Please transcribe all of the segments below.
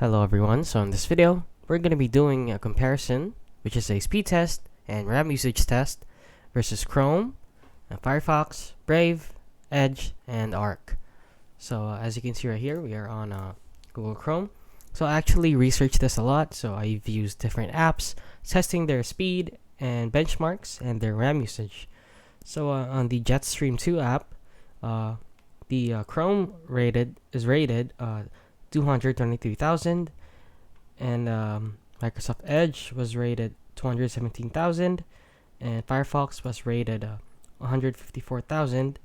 Hello everyone, so in this video, we're going to be doing a comparison, which is a speed test and RAM usage test versus Chrome, Firefox, Brave, Edge, and Arc. So as you can see right here, we are on Google Chrome. So I actually researched this a lot, so I've used different apps, testing their speed and benchmarks and their RAM usage. So on the Jetstream 2 app, the Chrome is rated 223,000, and Microsoft Edge was rated 217,000, and Firefox was rated 154,000,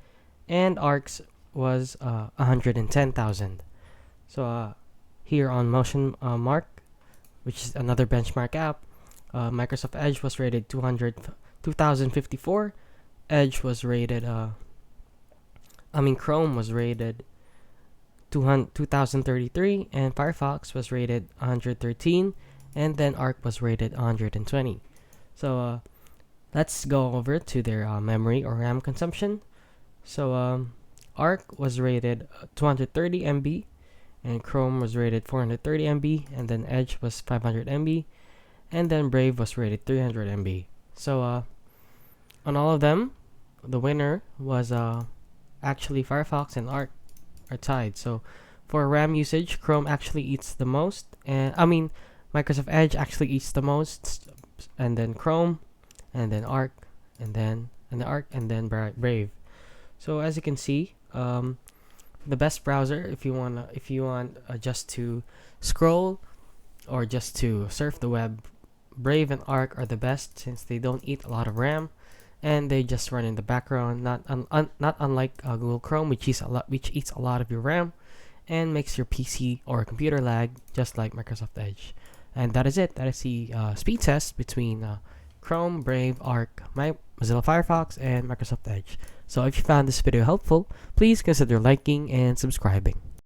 and Arcs was 110,000. So here on Motion Mark, which is another benchmark app, Microsoft Edge was rated 2,054. Edge was rated Chrome was rated 2033, and Firefox was rated 113, and then Arc was rated 120. So let's go over to their memory or RAM consumption. So Arc was rated 230 MB, and Chrome was rated 430 MB, and then Edge was 500 MB, and then Brave was rated 300 MB. So on all of them, the winner was actually Firefox and Arc are tied. So for RAM usage, Chrome actually eats the most, and Microsoft Edge actually eats the most, and then Chrome, and then Arc, and then Brave. So as you can see, the best browser if you want just to scroll or just to surf the web, Brave and Arc are the best since they don't eat a lot of RAM and they just run in the background. Not unlike Google Chrome, which eats a lot of your RAM and makes your PC or computer lag, just like Microsoft Edge. And that is it. That is the speed test between Chrome, Brave, Arc, Mozilla Firefox, and Microsoft Edge. So if you found this video helpful, please consider liking and subscribing.